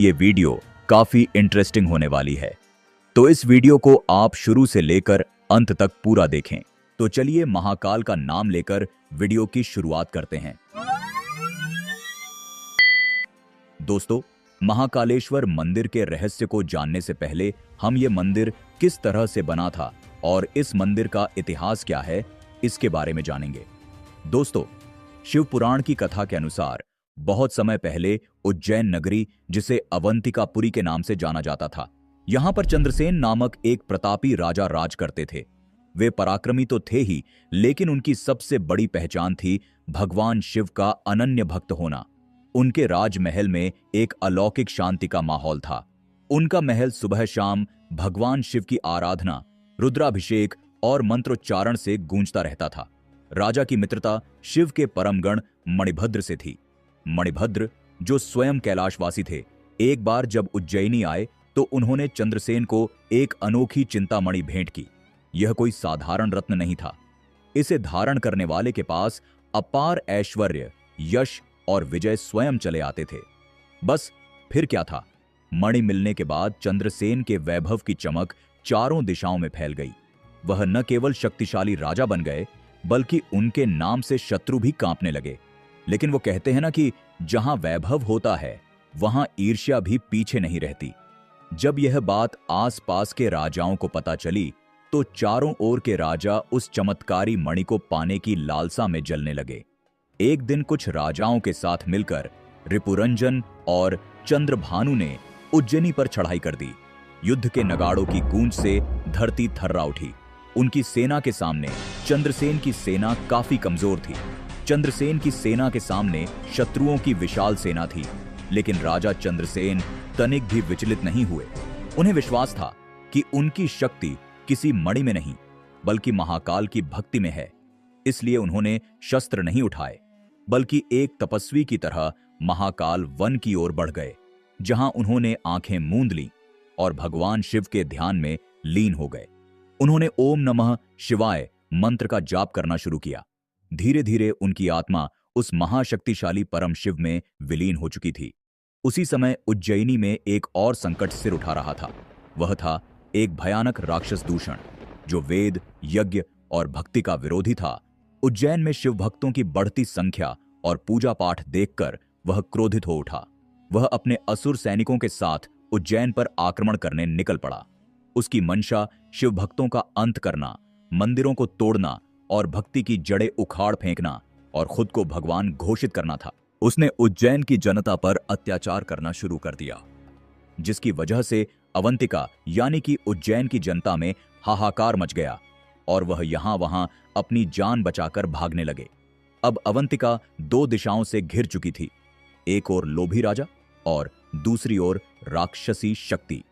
ये वीडियो काफी इंटरेस्टिंग होने वाली है, तो इस वीडियो को आप शुरू से लेकर अंत तक पूरा देखें। तो चलिए महाकाल का नाम लेकर वीडियो की शुरुआत करते हैं। दोस्तों, महाकालेश्वर मंदिर के रहस्य को जानने से पहले हम ये मंदिर किस तरह से बना था और इस मंदिर का इतिहास क्या है, इसके बारे में जानेंगे। दोस्तों, शिव पुराण की कथा के अनुसार बहुत समय पहले उज्जैन नगरी, जिसे अवंतिकापुरी के नाम से जाना जाता था, यहां पर चंद्रसेन नामक एक प्रतापी राजा राज करते थे। वे पराक्रमी तो थे ही, लेकिन उनकी सबसे बड़ी पहचान थी भगवान शिव का अनन्य भक्त होना। उनके राजमहल में एक अलौकिक शांति का माहौल था। उनका महल सुबह शाम भगवान शिव की आराधना, रुद्राभिषेक और मंत्रोच्चारण से गूंजता रहता था। राजा की मित्रता शिव के परमगण मणिभद्र से थी। मणिभद्र, जो स्वयं कैलाशवासी थे, एक बार जब उज्जैनी आए तो उन्होंने चंद्रसेन को एक अनोखी चिंतामणि भेंट की। यह कोई साधारण रत्न नहीं था। इसे धारण करने वाले के पास अपार ऐश्वर्य, यश और विजय स्वयं चले आते थे। बस फिर क्या था, मणि मिलने के बाद चंद्रसेन के वैभव की चमक चारों दिशाओं में फैल गई। वह न केवल शक्तिशाली राजा बन गए, बल्कि उनके नाम से शत्रु भी कांपने लगे। लेकिन वो कहते हैं ना कि जहां वैभव होता है, वहां ईर्ष्या भी पीछे नहीं रहती। जब यह बात आसपास के राजाओं को पता चली, तो चारों ओर के राजा उस चमत्कारी मणि को पाने की लालसा में जलने लगे। एक दिन कुछ राजाओं के साथ मिलकर रिपुरंजन और चंद्रभानु ने उज्जैनी पर चढ़ाई कर दी। युद्ध के नगाड़ों की गूंज से धरती थर्रा उठी। उनकी सेना के सामने चंद्रसेन की सेना काफी कमजोर थी। चंद्रसेन की सेना के सामने शत्रुओं की विशाल सेना थी, लेकिन राजा चंद्रसेन तनिक भी विचलित नहीं हुए। उन्हें विश्वास था कि उनकी शक्ति किसी मणि में नहीं, बल्कि महाकाल की भक्ति में है। इसलिए उन्होंने शस्त्र नहीं उठाए, बल्कि एक तपस्वी की तरह महाकाल वन की ओर बढ़ गए, जहां उन्होंने आंखें मूंद लीं और भगवान शिव के ध्यान में लीन हो गए। उन्होंने ओम नमः शिवाय मंत्र का जाप करना शुरू किया। धीरे धीरे उनकी आत्मा उस महाशक्तिशाली परम शिव में विलीन हो चुकी थी। उसी समय उज्जैनी में एक और संकट सिर उठा रहा था। वह था एक भयानक राक्षस दूषण, जो वेद, यज्ञ और भक्ति का विरोधी था। उज्जैन में शिव भक्तों की बढ़ती संख्या और पूजा पाठ देखकर वह क्रोधित हो उठा। वह अपने असुर सैनिकों के साथ उज्जैन पर आक्रमण करने निकल पड़ा। उसकी मंशा शिव भक्तों का अंत करना, मंदिरों को तोड़ना और भक्ति की जड़ें उखाड़ फेंकना और खुद को भगवान घोषित करना था। उसने उज्जैन की जनता पर अत्याचार करना शुरू कर दिया, जिसकी वजह से अवंतिका यानी कि उज्जैन की जनता में हाहाकार मच गया और वह यहां वहां अपनी जान बचाकर भागने लगे। अब अवंतिका दो दिशाओं से घिर चुकी थी, एक ओर लोभी राजा और दूसरी ओर राक्षसी शक्ति।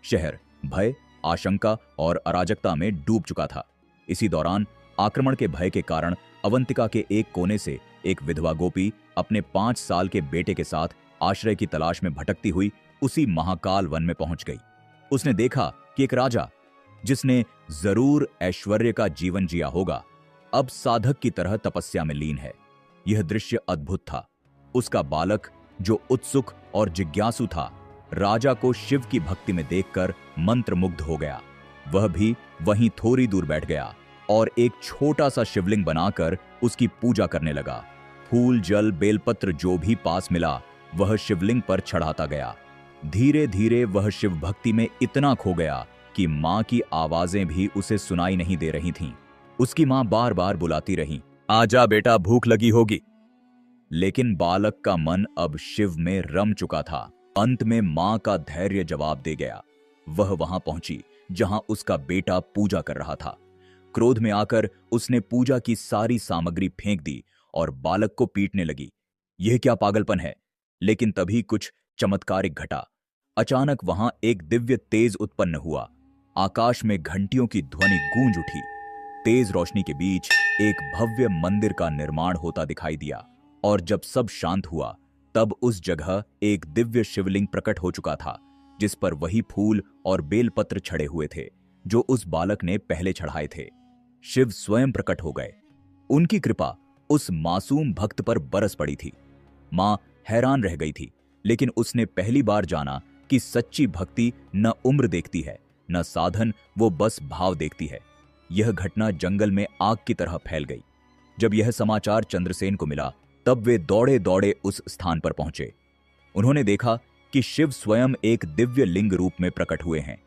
शहर भय, आशंका और अराजकता में डूब चुका था। इसी दौरान आक्रमण के भय के कारण अवंतिका के एक कोने से एक विधवा गोपी अपने 5 साल के बेटे के साथ आश्रय की तलाश में भटकती हुई उसी महाकाल वन में पहुंच गई। उसने देखा कि एक राजा, जिसने जरूर ऐश्वर्य का जीवन जिया होगा, अब साधक की तरह तपस्या में लीन है। यह दृश्य अद्भुत था। उसका बालक, जो उत्सुक और जिज्ञासु था, राजा को शिव की भक्ति में देखकर मंत्रमुग्ध हो गया। वह भी वहीं थोड़ी दूर बैठ गया और एक छोटा सा शिवलिंग बनाकर उसकी पूजा करने लगा। फूल, जल, बेलपत्र जो भी पास मिला, वह शिवलिंग पर चढ़ाता गया। धीरे धीरे वह शिव भक्ति में इतना खो गया कि मां की आवाजें भी उसे सुनाई नहीं दे रही थीं। उसकी मां बार बार बुलाती रही, आजा बेटा, भूख लगी होगी। लेकिन बालक का मन अब शिव में रम चुका था। अंत में मां का धैर्य जवाब दे गया। वह वहां पहुंची जहां उसका बेटा पूजा कर रहा था। क्रोध में आकर उसने पूजा की सारी सामग्री फेंक दी और बालक को पीटने लगी। यह क्या पागलपन है? लेकिन तभी कुछ चमत्कारिक घटा। अचानक वहां एक दिव्य तेज उत्पन्न हुआ। आकाश में घंटियों की ध्वनि गूंज उठी। तेज रोशनी के बीच एक भव्य मंदिर का निर्माण होता दिखाई दिया और जब सब शांत हुआ, तब उस जगह एक दिव्य शिवलिंग प्रकट हो चुका था, जिस पर वही फूल और बेलपत्र छड़े हुए थे जो उस बालक ने पहले चढ़ाए थे। शिव स्वयं प्रकट हो गए। उनकी कृपा उस मासूम भक्त पर बरस पड़ी थी। मां हैरान रह गई थी, लेकिन उसने पहली बार जाना कि सच्ची भक्ति न उम्र देखती है, न साधन, वो बस भाव देखती है। यह घटना जंगल में आग की तरह फैल गई। जब यह समाचार चंद्रसेन को मिला, तब वे दौड़े दौड़े उस स्थान पर पहुंचे। उन्होंने देखा कि शिव स्वयं एक दिव्य लिंग रूप में प्रकट हुए हैं।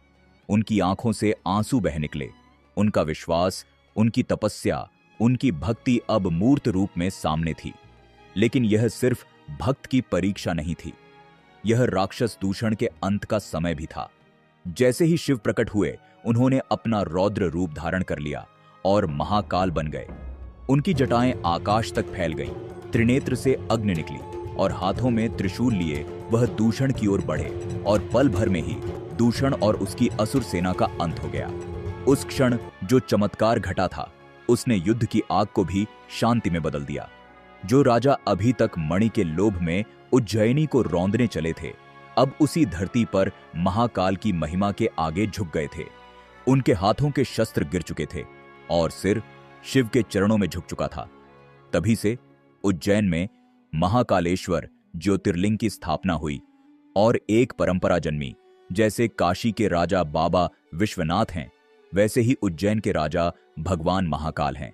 उनकी आंखों से आंसू बह निकले। उनका विश्वास, उनकी तपस्या, उनकी भक्ति अब मूर्त रूप में सामने थी। लेकिन यह सिर्फ भक्त की परीक्षा नहीं थी, यह राक्षस दूषण के अंत का समय भी था। जैसे ही शिव प्रकट हुए, उन्होंने अपना रौद्र रूप धारण कर लिया और महाकाल बन गए। उनकी जटाएं आकाश तक फैल गईं, त्रिनेत्र से अग्नि निकली और हाथों में त्रिशूल लिए वह दूषण की ओर बढ़े और पल भर में ही दूषण और उसकी असुर सेना का अंत हो गया। उस क्षण जो चमत्कार घटा था, उसने युद्ध की आग को भी शांति में बदल दिया। जो राजा अभी तक मणि के लोभ में उज्जैनी को रौंदने चले थे, अब उसी धरती पर महाकाल की महिमा के आगे झुक गए थे। उनके हाथों के शस्त्र गिर चुके थे और सिर शिव के चरणों में झुक चुका था। तभी से उज्जैन में महाकालेश्वर ज्योतिर्लिंग की स्थापना हुई और एक परंपरा जन्मी। जैसे काशी के राजा बाबा विश्वनाथ हैं, वैसे ही उज्जैन के राजा भगवान महाकाल हैं।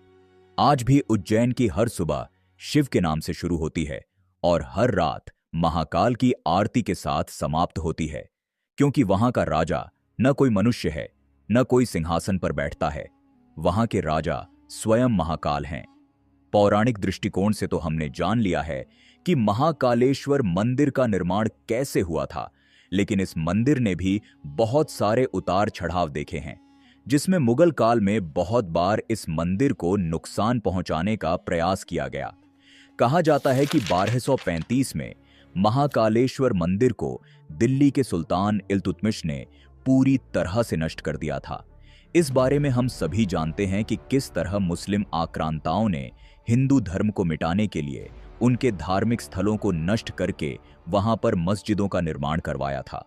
आज भी उज्जैन की हर सुबह शिव के नाम से शुरू होती है और हर रात महाकाल की आरती के साथ समाप्त होती है, क्योंकि वहां का राजा न कोई मनुष्य है, न कोई सिंहासन पर बैठता है। वहां के राजा स्वयं महाकाल हैं। पौराणिक दृष्टिकोण से तो हमने जान लिया है कि महाकालेश्वर मंदिर का निर्माण कैसे हुआ था, लेकिन इस मंदिर ने भी बहुत सारे उतार चढ़ाव देखे हैं, जिसमें मुगल काल में बहुत बार इस मंदिर को नुकसान पहुंचाने का प्रयास किया गया। कहा जाता है कि 1235 में महाकालेश्वर मंदिर को दिल्ली के सुल्तान इल्तुतमिश ने पूरी तरह से नष्ट कर दिया था। इस बारे में हम सभी जानते हैं कि किस तरह मुस्लिम आक्रांताओं ने हिंदू धर्म को मिटाने के लिए उनके धार्मिक स्थलों को नष्ट करके वहां पर मस्जिदों का निर्माण करवाया था।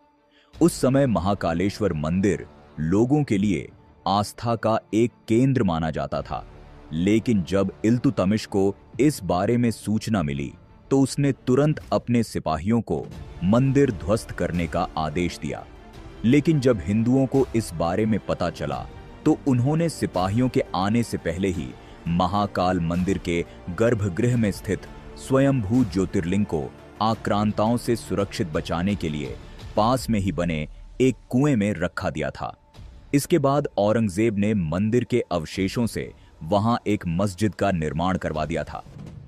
उस समय महाकालेश्वर मंदिर लोगों के लिए आस्था का एक केंद्र माना जाता था, लेकिन जब इल्तुतमिश को इस बारे में सूचना मिली तो उसने तुरंत अपने सिपाहियों को मंदिर ध्वस्त करने का आदेश दिया। लेकिन जब हिंदुओं को इस बारे में पता चला तो उन्होंने सिपाहियों के आने से पहले ही महाकाल मंदिर के गर्भगृह में स्थित स्वयंभू ज्योतिर्लिंग को आक्रांताओं से सुरक्षित बचाने के लिए पास में ही बने एक कुएं में रखा दिया था। इसके बाद औरंगजेब ने मंदिर के अवशेषों से वहां एक मस्जिद का निर्माण करवा दिया था।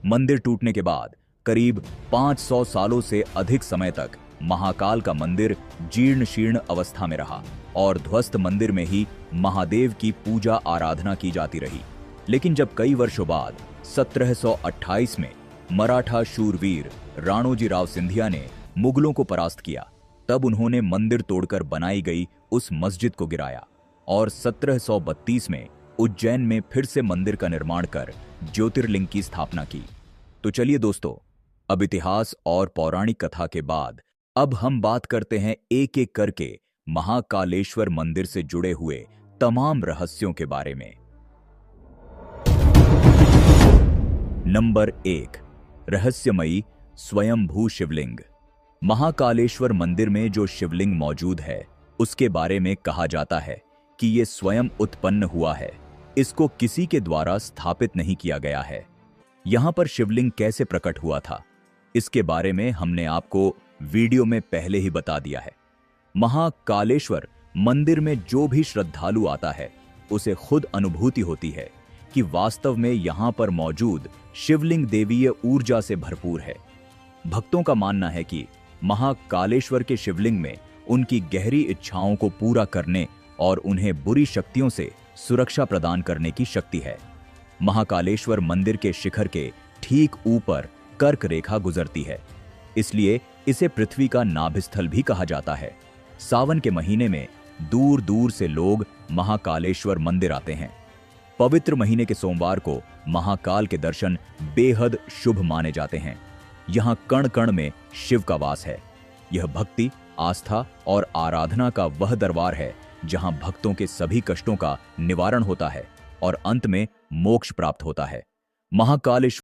मंदिर टूटने के बाद करीब 500 सालों से अधिक समय तक महाकाल का मंदिर जीर्ण शीर्ण अवस्था में रहा और ध्वस्त मंदिर में ही महादेव की पूजा आराधना की जाती रही। लेकिन जब कई वर्षों बाद 1728 में मराठा शूरवीर राणोजी राव सिंधिया ने मुगलों को परास्त किया, तब उन्होंने मंदिर तोड़कर बनाई गई उस मस्जिद को गिराया और 1732 में उज्जैन में फिर से मंदिर का निर्माण कर ज्योतिर्लिंग की स्थापना की। तो चलिए दोस्तों, अब इतिहास और पौराणिक कथा के बाद अब हम बात करते हैं एक एक करके महाकालेश्वर मंदिर से जुड़े हुए तमाम रहस्यों के बारे में। नंबर 1, रहस्यमयी स्वयंभू शिवलिंग। महाकालेश्वर मंदिर में जो शिवलिंग मौजूद है, उसके बारे में कहा जाता है कि यह स्वयं उत्पन्न हुआ है। इसको किसी के द्वारा स्थापित नहीं किया गया है। यहां पर शिवलिंग कैसे प्रकट हुआ था, इसके बारे में हमने आपको वीडियो में पहले ही बता दिया है। महाकालेश्वर मंदिर में जो भी श्रद्धालु आता है, उसे खुद अनुभूति होती है कि वास्तव में यहां पर मौजूद शिवलिंग देवीय ऊर्जा से भरपूर है। भक्तों का मानना है कि महाकालेश्वर के शिवलिंग में उनकी गहरी इच्छाओं को पूरा करने और उन्हें बुरी शक्तियों से सुरक्षा प्रदान करने की शक्ति है। महाकालेश्वर मंदिर के शिखर के ठीक ऊपर कर्क रेखा गुजरती है, इसलिए इसे पृथ्वी का नाभिस्थल भी कहा जाता है। सावन के महीने में दूर दूर से लोग महाकालेश्वर मंदिर आते हैं। पवित्र महीने के सोमवार को महाकाल के दर्शन बेहद शुभ माने जाते हैं। यहाँ कण कण में शिव का वास है। यह भक्ति, आस्था और आराधना का वह दरबार है जहां भक्तों के सभी कष्टों का निवारण होता है और अंत में मोक्ष प्राप्त होता है। महाकालेश्वर